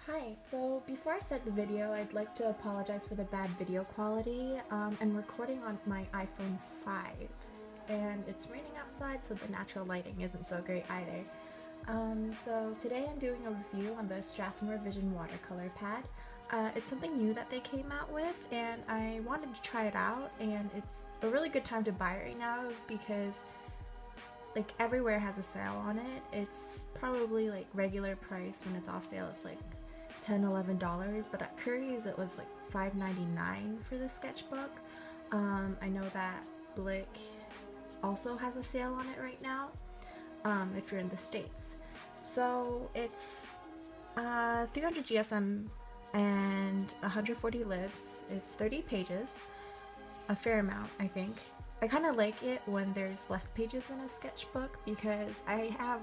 Hi, so before I start the video, I'd like to apologize for the bad video quality. I'm recording on my iPhone 5 and it's raining outside, so the natural lighting isn't so great either. So today I'm doing a review on the Strathmore Vision watercolor pad. It's something new that they came out with and I wanted to try it out, and it's a really good time to buy it right now because like everywhere has a sale on it. It's probably like regular price when it's off sale, it's like $10–11, but at Curry's it was like $5.99 for the sketchbook. I know that Blick also has a sale on it right now, if you're in the States. So it's 300 GSM and 140 libs. It's 30 pages, a fair amount, I think. I kind of like it when there's less pages in a sketchbook because I have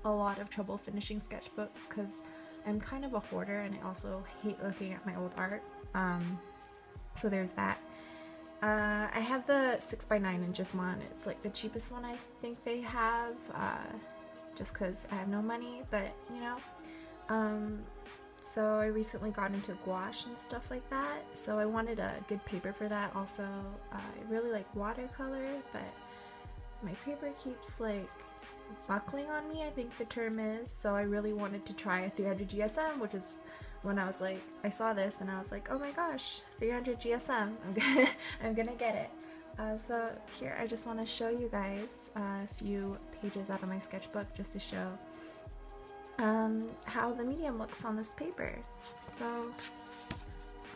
a lot of trouble finishing sketchbooks because I'm kind of a hoarder and I also hate looking at my old art. So there's that. I have the 6x9 inches one. It's like the cheapest one I think they have, just because I have no money, but you know. So I recently got into gouache and stuff like that, so I wanted a good paper for that. Also, I really like watercolor, but my paper keeps like buckling on me, I think the term is, so I really wanted to try a 300 GSM, which is when I was like, I saw this and I was like, oh my gosh, 300 GSM, I'm gonna get it. So here, I just want to show you guys a few pages out of my sketchbook just to show how the medium looks on this paper. So,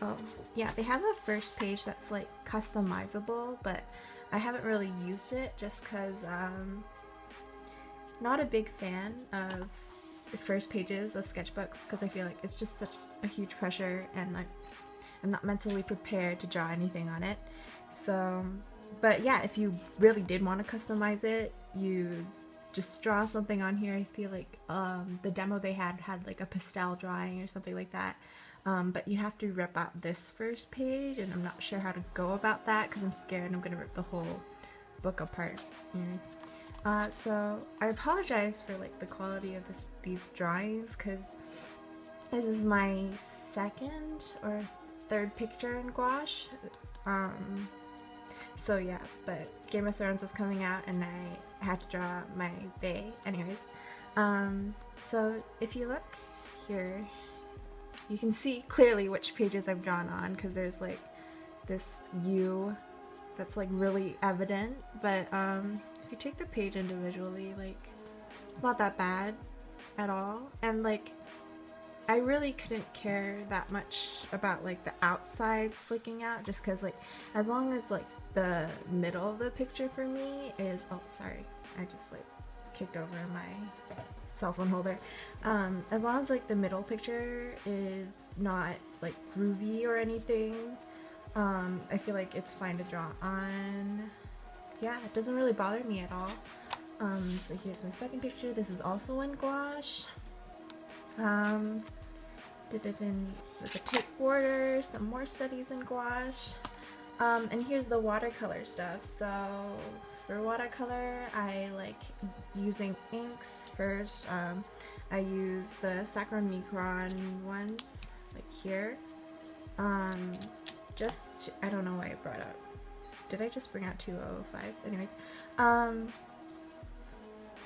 oh yeah, they have a first page that's like customizable, but I haven't really used it just because not a big fan of the first pages of sketchbooks because I feel like it's just such a huge pressure and I'm not mentally prepared to draw anything on it. So, but yeah, if you really did want to customize it, you just draw something on here. I feel like the demo they had like a pastel drawing or something like that. But you have to rip out this first page, and I'm not sure how to go about that because I'm scared I'm gonna rip the whole book apart. So I apologize for like the quality of these drawings because this is my second or third picture in gouache. So yeah, but Game of Thrones was coming out and I had to draw my bae anyways. So if you look here, you can see clearly which pages I've drawn on because there's like this U that's like really evident, but if you take the page individually, like it's not that bad at all. And like I really couldn't care that much about like the outsides flicking out, just because like as long as like the middle of the picture for me is, oh sorry, I just like kicked over my cell phone holder. As long as like the middle picture is not like groovy or anything, I feel like it's fine to draw on. Yeah, it doesn't really bother me at all. So here's my second picture. This is also in gouache. Did it in with a tape border, some more studies in gouache. And here's the watercolor stuff. So for watercolor, I like using inks first. I use the Micron ones, like here. Just, I don't know why I brought up. Did I just bring out 205s? Anyways,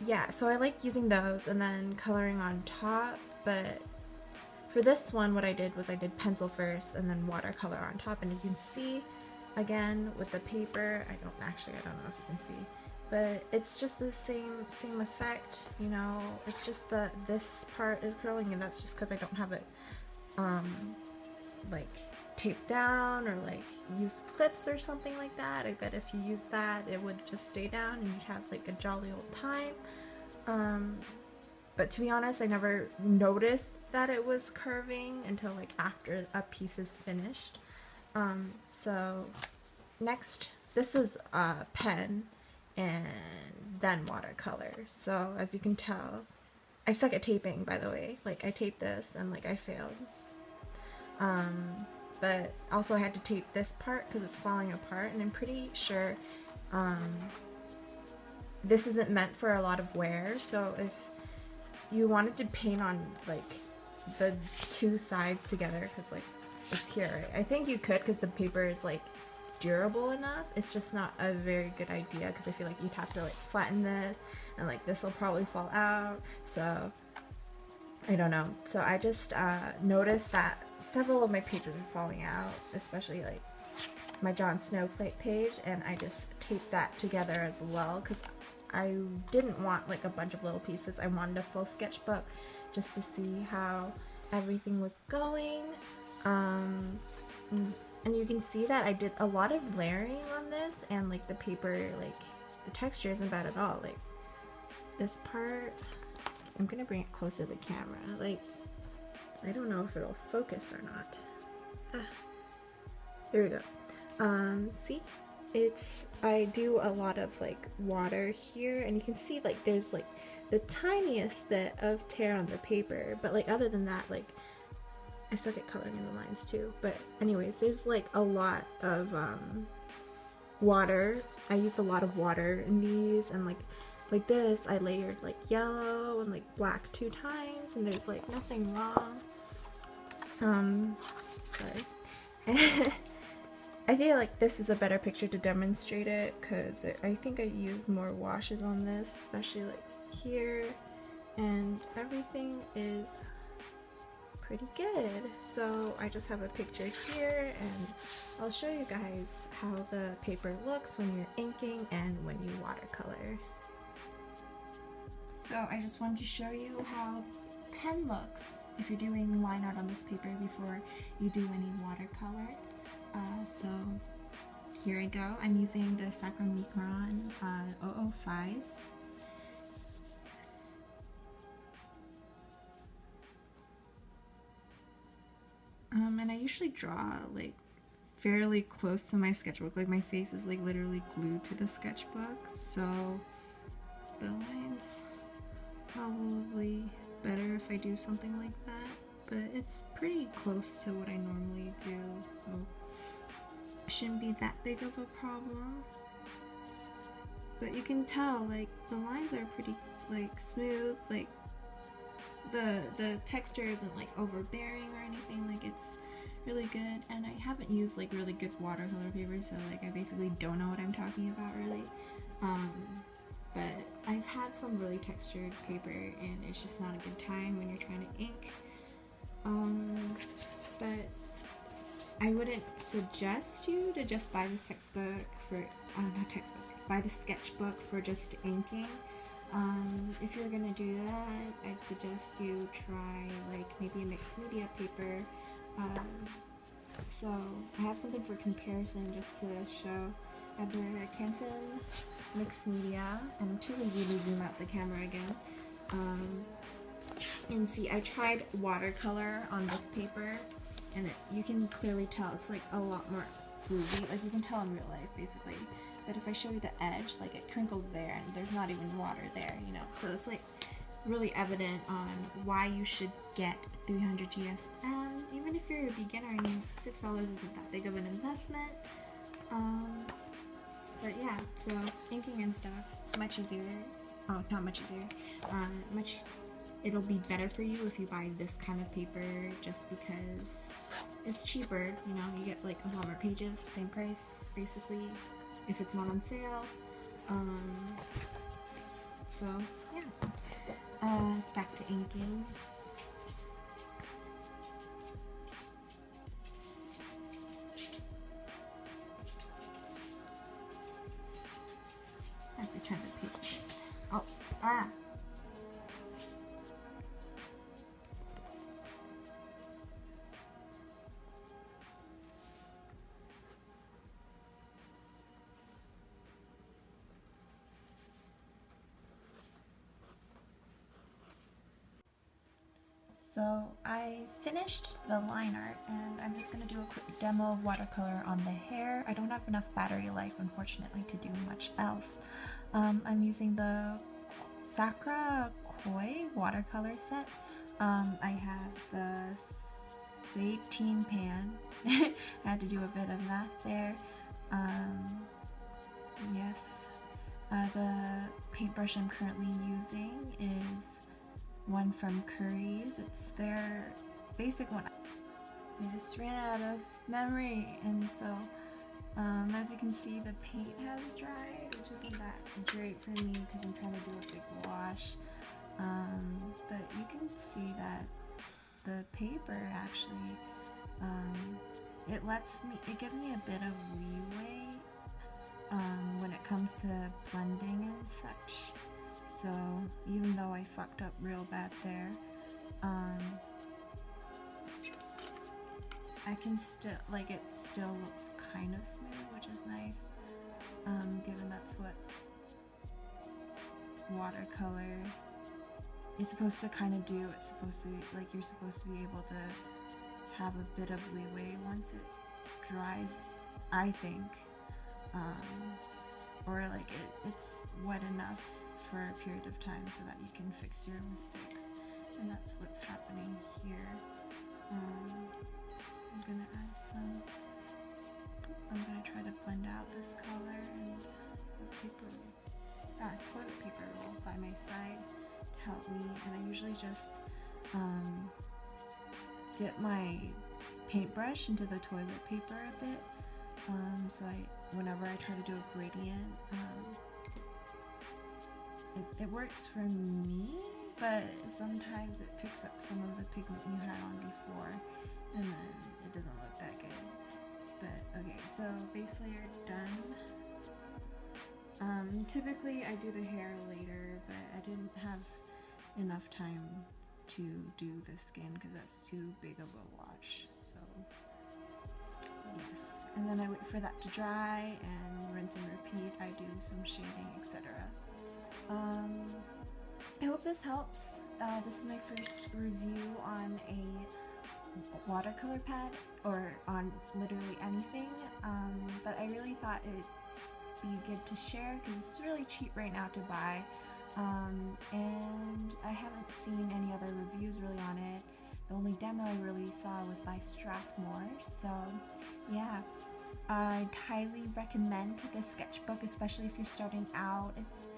yeah, so I like using those and then coloring on top, but for this one what I did was I did pencil first and then watercolor on top, and you can see again with the paper, I don't know if you can see, but it's just the same effect, you know. It's just that this part is curling, and that's just because I don't have it like taped down or like use clips or something like that. I bet if you use that it would just stay down and you'd have like a jolly old time. But to be honest, I never noticed that it was curving until like after a piece is finished. So next, this is a pen and then watercolor. So as you can tell, I suck at taping, by the way. Like I taped this and like I failed. But also I had to tape this part because it's falling apart, and I'm pretty sure this isn't meant for a lot of wear. So if you wanted to paint on like the two sides together because like it's here, right? I think you could because the paper is like durable enough. It's just not a very good idea because I feel like you'd have to like flatten this and like this will probably fall out, so I don't know. So I just noticed that several of my pages are falling out, especially like my Jon Snow page, and I just taped that together as well because I didn't want like a bunch of little pieces. I wanted a full sketchbook just to see how everything was going. And you can see that I did a lot of layering on this, and like the paper, like the texture isn't bad at all. Like this part, I'm gonna bring it closer to the camera. Like, I don't know if it'll focus or not. There we go. See? I do a lot of like water here, and you can see like there's like the tiniest bit of tear on the paper, but like other than that, like I suck at coloring in the lines too. But anyways, there's like a lot of water. I used a lot of water in these, and like this I layered like yellow and like black 2 times, and there's like nothing wrong. Sorry. I feel like this is a better picture to demonstrate it because I think I used more washes on this, especially like here, and everything is pretty good. So I just have a picture here, and I'll show you guys how the paper looks when you're inking and when you watercolor. So I just wanted to show you how pen looks if you're doing line art on this paper before you do any watercolor. So here I go. I'm using the Strathmore 005. And I usually draw like fairly close to my sketchbook. Like my face is like literally glued to the sketchbook, so the lines probably better if I do something like that, but it's pretty close to what I normally do, so it shouldn't be that big of a problem. But you can tell like the lines are pretty like smooth, like the texture isn't like overbearing or anything, like it's really good. And I haven't used like really good watercolor paper, so like I basically don't know what I'm talking about really. But I've had some really textured paper, and it's just not a good time when you're trying to ink. But I wouldn't suggest you to just buy this textbook for, not textbook, buy the sketchbook for just inking. If you're gonna do that, I'd suggest you try like maybe a mixed media paper. So I have something for comparison just to show. I have the Canson mixed media, and I'm too lazy to zoom out the camera again. And see, I tried watercolor on this paper, and you can clearly tell it's like a lot more groovy, like you can tell in real life basically. But if I show you the edge, like it crinkles there, and there's not even water there, you know. So it's like really evident on why you should get 300 GSM, even if you're a beginner. I mean, $6 isn't that big of an investment. But yeah, so inking and stuff, much easier. Oh, not much easier. It'll be better for you if you buy this kind of paper, just because it's cheaper, you know, you get like a lot more pages, same price, basically, if it's not on sale. So, yeah. Back to inking. I have to turn the page. Oh, So I finished the line art, and I'm just going to do a quick demo of watercolor on the hair. I don't have enough battery life, unfortunately, to do much else. I'm using the Sakura Koi watercolor set. I have the 18 pan. I had to do a bit of math there. Yes. The paintbrush I'm currently using is one from Curry's. It's their basic one. I just ran out of memory, and so as you can see, the paint has dried, which isn't that great for me because I'm trying to do a big wash. But you can see that the paper actually, it gives me a bit of leeway when it comes to blending and such. So even though I fucked up real bad there, I can still, like, it still looks kind of smooth, which is nice, given that's what watercolor is supposed to kind of do. It's supposed to, like, you're supposed to be able to have a bit of leeway once it dries, I think, or like it's wet enough for a period of time so that you can fix your mistakes, and that's what's happening here. I'm gonna add some, I'm gonna try to blend out this color and the toilet paper roll by my side to help me, and I usually just dip my paintbrush into the toilet paper a bit, so whenever I try to do a gradient, it works for me, but sometimes it picks up some of the pigment you had on before, and then it doesn't look that good. But okay, so base layer done. Typically I do the hair later, but I didn't have enough time to do the skin because that's too big of a wash, so yes. And then I wait for that to dry and rinse and repeat. I do some shading, etc. I hope this helps. This is my first review on a watercolor pad, or on literally anything, but I really thought it'd be good to share because it's really cheap right now to buy, and I haven't seen any other reviews really on it. The only demo I really saw was by Strathmore, so yeah. I'd highly recommend the Sketchbook, especially if you're starting out. It's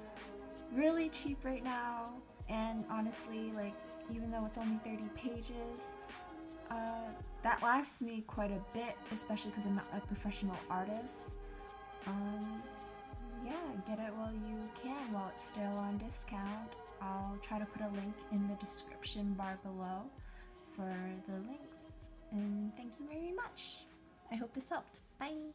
really cheap right now, and honestly, like, even though it's only 30 pages, that lasts me quite a bit, especially because I'm not a professional artist. Yeah, get it while you can, while it's still on discount. I'll try to put a link in the description bar below for the links, and thank you very much. I hope this helped. Bye!